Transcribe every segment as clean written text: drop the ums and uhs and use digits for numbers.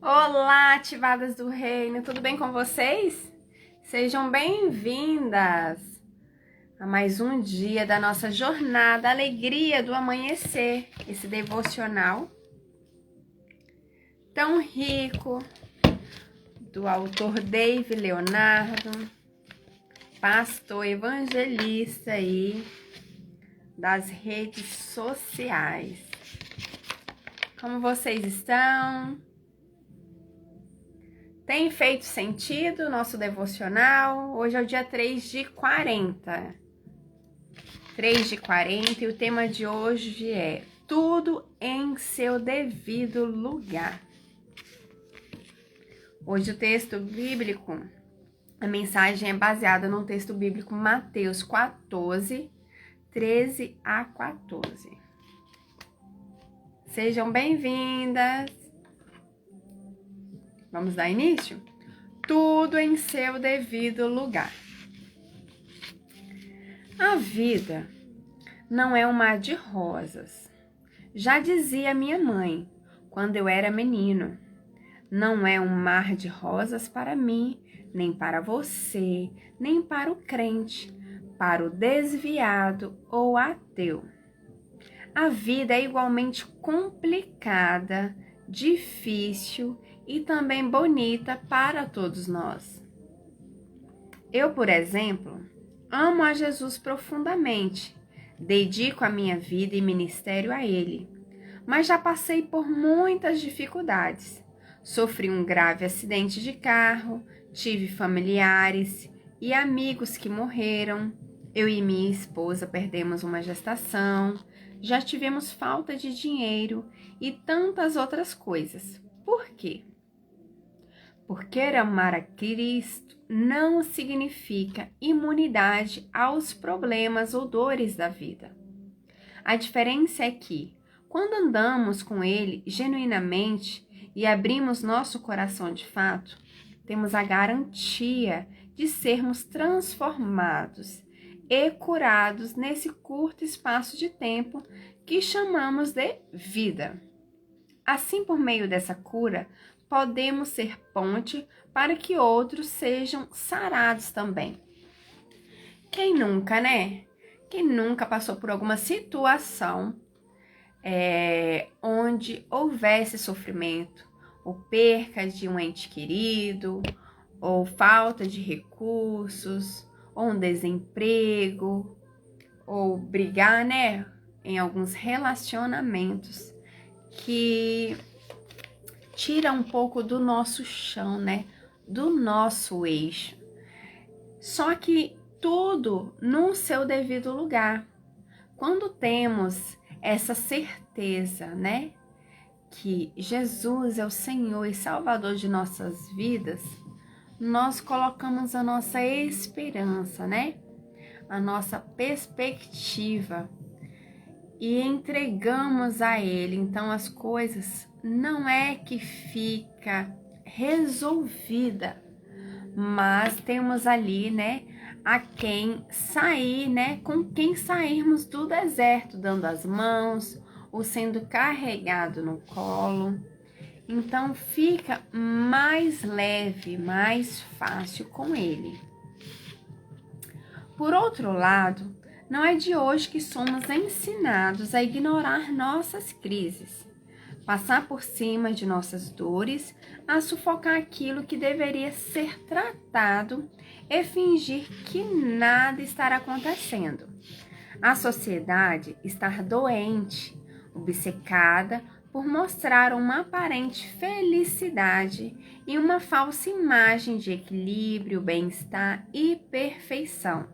Olá, ativadas do reino, tudo bem com vocês? Sejam bem-vindas a mais um dia da nossa jornada Alegria do Amanhecer, esse devocional tão rico do autor Dave Leonardo, pastor evangelista aí das redes sociais. Como vocês estão? Tem feito sentido o nosso devocional? Hoje é o dia 3 de 40. 3 de 40 e o tema de hoje é tudo em seu devido lugar. Hoje o texto bíblico, a mensagem é baseada no texto bíblico Mateus 14, 13 a 14. Sejam bem-vindas! Vamos dar início? Tudo em seu devido lugar. A vida não é um mar de rosas. Já dizia minha mãe, quando eu era menino. Não é um mar de rosas para mim, nem para você, nem para o crente, para o desviado ou ateu. A vida é igualmente complicada, difícil e também bonita para todos nós. Eu, por exemplo, amo a Jesus profundamente, dedico a minha vida e ministério a Ele, mas já passei por muitas dificuldades. Sofri um grave acidente de carro, tive familiares e amigos que morreram, eu e minha esposa perdemos uma gestação, já tivemos falta de dinheiro e tantas outras coisas. Por quê? Porque amar a Cristo não significa imunidade aos problemas ou dores da vida. A diferença é que, quando andamos com Ele genuinamente e abrimos nosso coração de fato, temos a garantia de sermos transformados e curados nesse curto espaço de tempo que chamamos de vida. Assim, por meio dessa cura, podemos ser ponte para que outros sejam sarados também. Quem nunca, né? Quem nunca passou por alguma situação onde houvesse sofrimento, ou perca de um ente querido, ou falta de recursos, ou um desemprego, ou brigar, né? Em alguns relacionamentos que tira um pouco do nosso chão, né? Do nosso eixo. Só que tudo no seu devido lugar. Quando temos essa certeza, né? Que Jesus é o Senhor e Salvador de nossas vidas, nós colocamos a nossa esperança, né? A nossa perspectiva e entregamos a Ele. Então as coisas não é que fica resolvida, mas temos ali, né, a quem sair, né, com quem sairmos do deserto, dando as mãos ou sendo carregado no colo. Então fica mais leve, mais fácil com Ele. Por outro lado, não é de hoje que somos ensinados a ignorar nossas crises, passar por cima de nossas dores, a sufocar aquilo que deveria ser tratado e fingir que nada estará acontecendo. A sociedade está doente, obcecada por mostrar uma aparente felicidade e uma falsa imagem de equilíbrio, bem-estar e perfeição.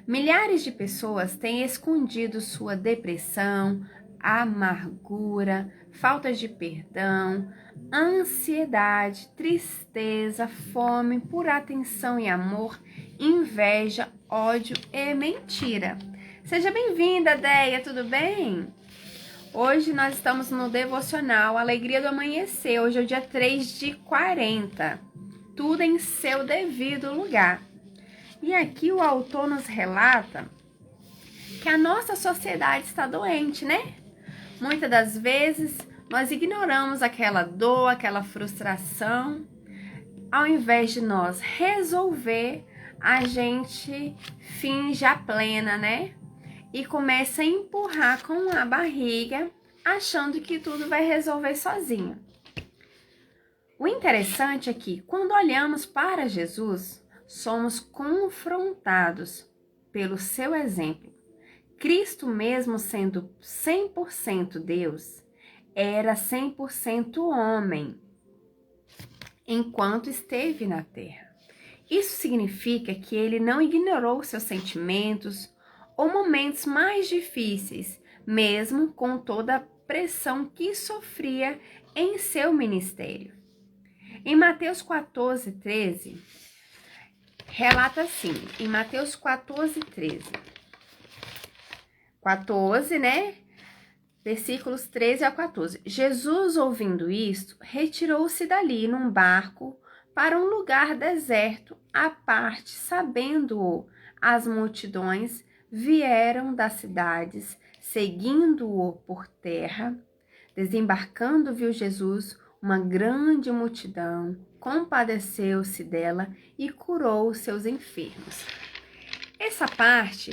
Milhares de pessoas têm escondido sua depressão, amargura, falta de perdão, ansiedade, tristeza, fome por atenção e amor, inveja, ódio e mentira. Seja bem-vinda, Deia, tudo bem? Hoje nós estamos no devocional Alegria do Amanhecer. Hoje é o dia 3 de 40. Tudo em seu devido lugar. E aqui o autor nos relata que a nossa sociedade está doente, né? Muitas das vezes Nós ignoramos aquela dor, aquela frustração. Ao invés de nós resolver, a gente finge a plena, né? E começa a empurrar com a barriga, achando que tudo vai resolver sozinho. O interessante é que, quando olhamos para Jesus, somos confrontados pelo seu exemplo. Cristo, mesmo sendo 100% Deus, era 100% homem, enquanto esteve na Terra. Isso significa que ele não ignorou seus sentimentos ou momentos mais difíceis, mesmo com toda a pressão que sofria em seu ministério. Em Mateus 14:13, relata assim, em Mateus 14:13. 14, né? Versículos 13 a 14. Jesus, ouvindo isto, retirou-se dali num barco para um lugar deserto, à parte, sabendo-o, as multidões vieram das cidades, seguindo-o por terra. Desembarcando, viu Jesus uma grande multidão, compadeceu-se dela e curou os seus enfermos. Essa parte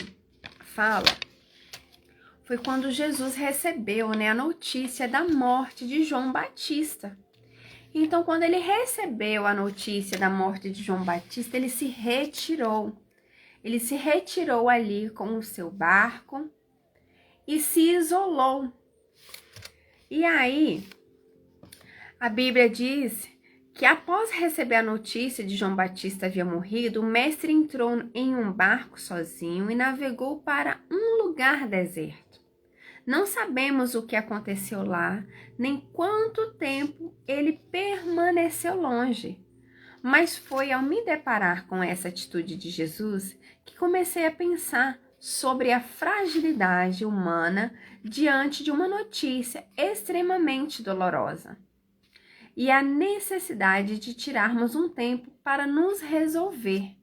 foi quando Jesus recebeu, a notícia da morte de João Batista. Então, quando ele recebeu a notícia da morte de João Batista, ele se retirou. Ele se retirou ali com o seu barco e se isolou. E aí, a Bíblia diz que após receber a notícia de João Batista havia morrido, o mestre entrou em um barco sozinho e navegou para um lugar deserto. Não sabemos o que aconteceu lá, nem quanto tempo ele permaneceu longe. Mas foi ao me deparar com essa atitude de Jesus que comecei a pensar sobre a fragilidade humana diante de uma notícia extremamente dolorosa e a necessidade de tirarmos um tempo para nos resolver.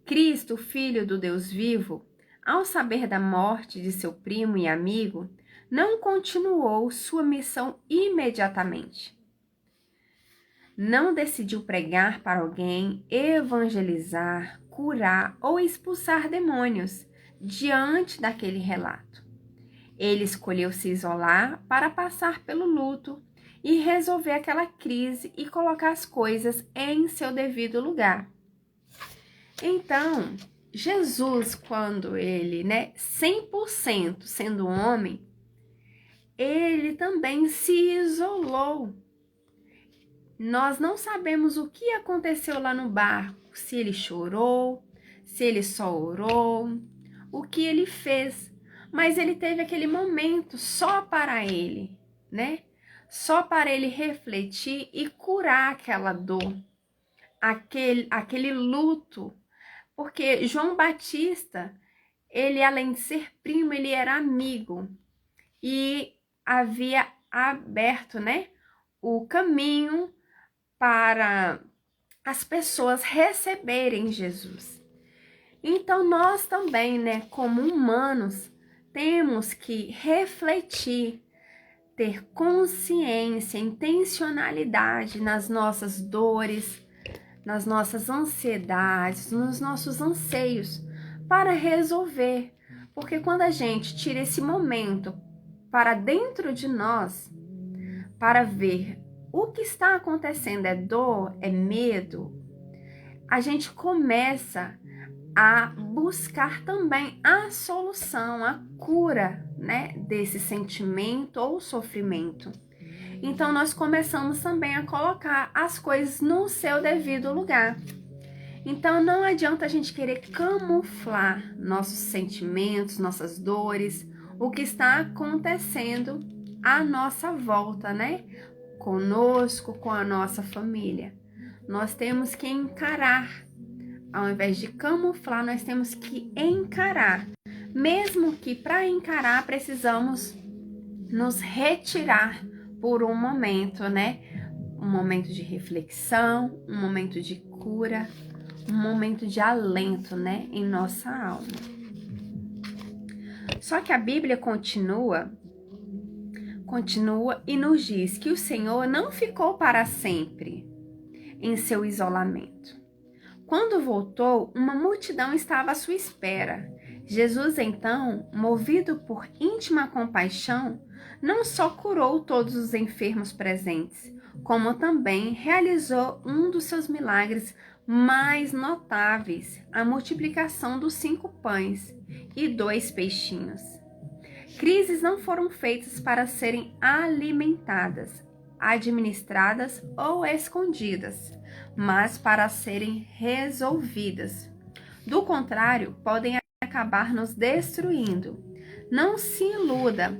Cristo, Filho do Deus vivo, ao saber da morte de seu primo e amigo, não continuou sua missão imediatamente. Não decidiu pregar para alguém, evangelizar, curar ou expulsar demônios diante daquele relato. Ele escolheu se isolar para passar pelo luto e resolver aquela crise e colocar as coisas em seu devido lugar. Então, Jesus, quando ele, 100% sendo homem, ele também se isolou. Nós não sabemos o que aconteceu lá no barco, se ele chorou, se ele só orou, o que ele fez. Mas ele teve aquele momento só para ele, Só para ele refletir e curar aquela dor, aquele luto. Porque João Batista, ele além de ser primo, ele era amigo. E havia aberto, o caminho para as pessoas receberem Jesus. Então, nós também, como humanos, temos que refletir, ter consciência, intencionalidade nas nossas dores, nas nossas ansiedades, nos nossos anseios, para resolver. Porque quando a gente tira esse momento para dentro de nós, para ver o que está acontecendo, é dor, é medo, a gente começa a buscar também a solução, a cura, desse sentimento ou sofrimento. Então, nós começamos também a colocar as coisas no seu devido lugar. Então, não adianta a gente querer camuflar nossos sentimentos, nossas dores, o que está acontecendo à nossa volta, conosco, com a nossa família. Nós temos que encarar. Ao invés de camuflar, nós temos que encarar. Mesmo que para encarar precisamos nos retirar por um momento, Um momento de reflexão, um momento de cura, um momento de alento, em nossa alma. Só que a Bíblia continua continua e nos diz que o Senhor não ficou para sempre em seu isolamento. Quando voltou, uma multidão estava à sua espera. Jesus, então, movido por íntima compaixão, não só curou todos os enfermos presentes, como também realizou um dos seus milagres mais notáveis, a multiplicação dos 5 pães e 2 peixinhos. Crises não foram feitas para serem alimentadas, administradas ou escondidas, mas para serem resolvidas. Do contrário, podem acabar nos destruindo. Não se iluda.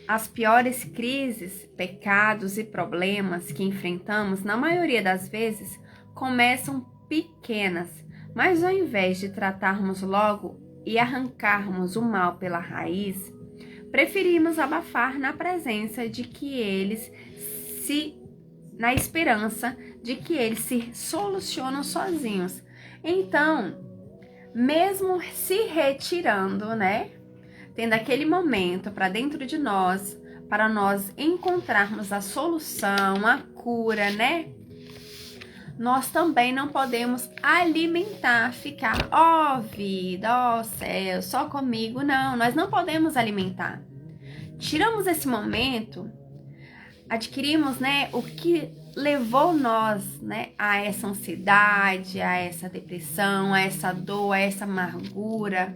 As piores crises, pecados e problemas que enfrentamos, na maioria das vezes, começam pequenas, mas ao invés de tratarmos logo e arrancarmos o mal pela raiz, preferimos abafar na esperança de que eles se solucionam sozinhos. Então, mesmo se retirando, né? Tendo aquele momento para dentro de nós, para nós encontrarmos a solução, a cura, né? Nós também não podemos alimentar, ficar, vida, céu, só comigo. Não, nós não podemos alimentar. Tiramos esse momento, adquirimos, né, o que levou nós, né, a essa ansiedade, a essa depressão, a essa dor, a essa amargura,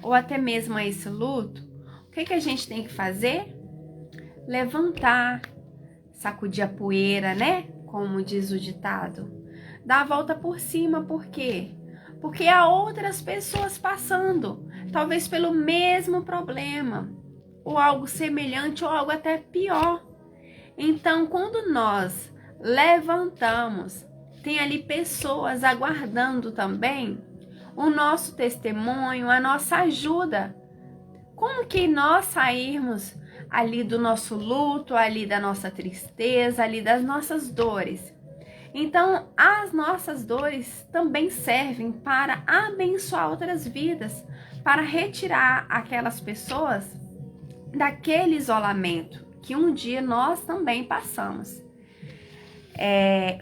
ou até mesmo a esse luto. O que a gente tem que fazer? Levantar, sacudir a poeira, né? Como diz o ditado. Dar a volta por cima, por quê? Porque há outras pessoas passando, talvez pelo mesmo problema, ou algo semelhante, ou algo até pior. Então, quando nós levantamos, tem ali pessoas aguardando também o nosso testemunho, a nossa ajuda. Como que nós sairmos ali do nosso luto, ali da nossa tristeza, ali das nossas dores? Então, as nossas dores também servem para abençoar outras vidas, para retirar aquelas pessoas daquele isolamento que um dia nós também passamos.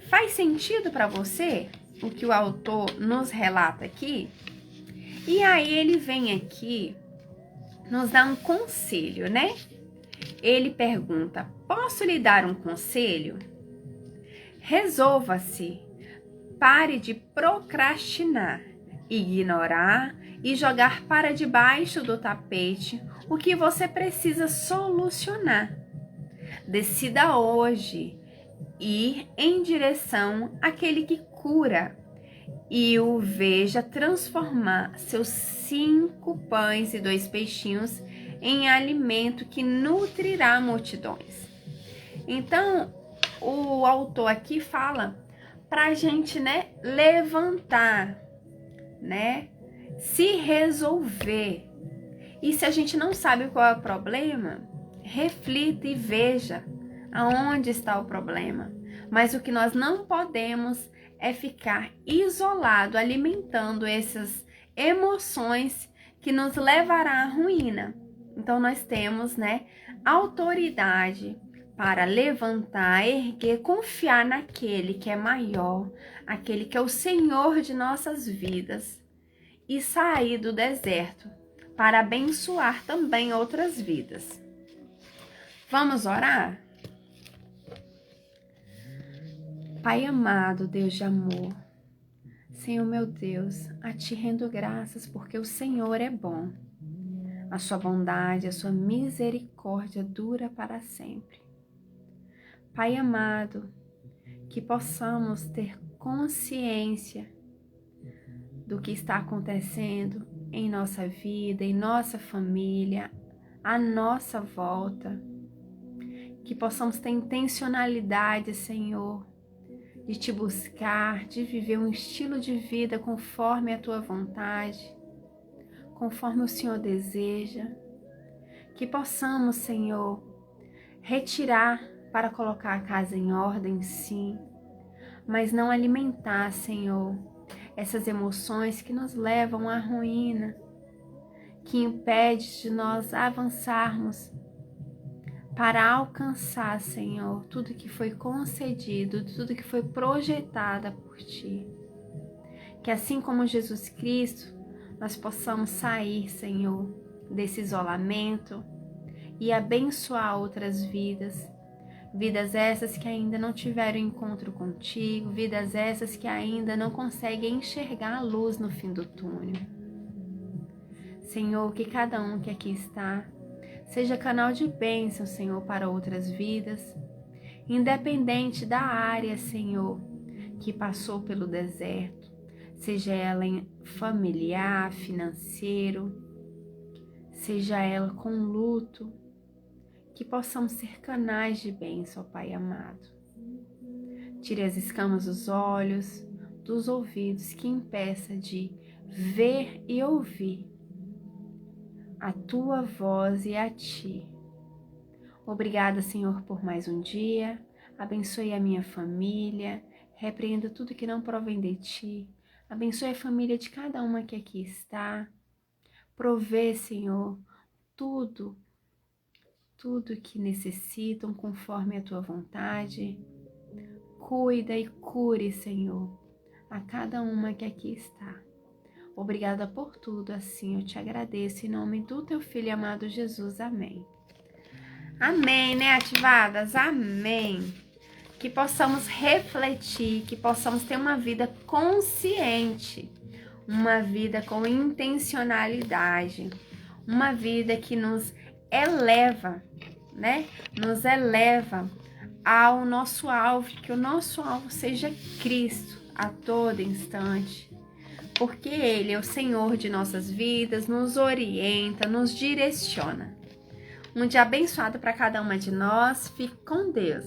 Faz sentido para você o que o autor nos relata aqui? E aí ele vem aqui nos dar um conselho, né? Ele pergunta: posso lhe dar um conselho? Resolva-se, pare de procrastinar, ignorar e jogar para debaixo do tapete o que você precisa solucionar. Decida hoje ir em direção àquele que cura e o veja transformar seus 5 pães e 2 peixinhos em alimento que nutrirá multidões. Então, o autor aqui fala para a gente, né, levantar, né, se resolver. E se a gente não sabe qual é o problema, reflita e veja aonde está o problema. Mas o que nós não podemos é ficar isolado, alimentando essas emoções que nos levará à ruína. Então nós temos, né, autoridade para levantar, erguer, confiar naquele que é maior, aquele que é o Senhor de nossas vidas, e sair do deserto para abençoar também outras vidas. Vamos orar? Pai amado, Deus de amor, Senhor meu Deus, a Ti rendo graças porque o Senhor é bom. A Sua bondade, a Sua misericórdia dura para sempre. Pai amado, que possamos ter consciência do que está acontecendo em nossa vida, em nossa família, à nossa volta. Que possamos ter intencionalidade, Senhor, de Te buscar, de viver um estilo de vida conforme a Tua vontade, conforme o Senhor deseja. Que possamos, Senhor, retirar para colocar a casa em ordem, sim, mas não alimentar, Senhor, essas emoções que nos levam à ruína, que impede de nós avançarmos para alcançar, Senhor, tudo que foi concedido, tudo que foi projetada por Ti. Que assim como Jesus Cristo, nós possamos sair, Senhor, desse isolamento e abençoar outras vidas. Vidas essas que ainda não tiveram encontro contigo, vidas essas que ainda não conseguem enxergar a luz no fim do túnel. Senhor, que cada um que aqui está seja canal de bênção, Senhor, para outras vidas, independente da área, Senhor, que passou pelo deserto, seja ela familiar, financeiro, seja ela com luto, que possamos ser canais de bênção, ó Pai amado. Tire as escamas dos olhos, dos ouvidos, que impeça de ver e ouvir a Tua voz e a Ti. Obrigada, Senhor, por mais um dia. Abençoe a minha família, repreenda tudo que não provém de Ti. Abençoe a família de cada uma que aqui está. Provê, Senhor, tudo que necessitam conforme a Tua vontade. Cuida e cure, Senhor, a cada uma que aqui está. Obrigada por tudo, assim eu te agradeço, em nome do Teu Filho amado Jesus. Amém. Amém, né, ativadas? Amém. Que possamos refletir, que possamos ter uma vida consciente, uma vida com intencionalidade, uma vida que nos eleva, né? Nos eleva ao nosso alvo, que o nosso alvo seja Cristo a todo instante, porque Ele é o Senhor de nossas vidas, nos orienta, nos direciona. Um dia abençoado para cada uma de nós. Fique com Deus.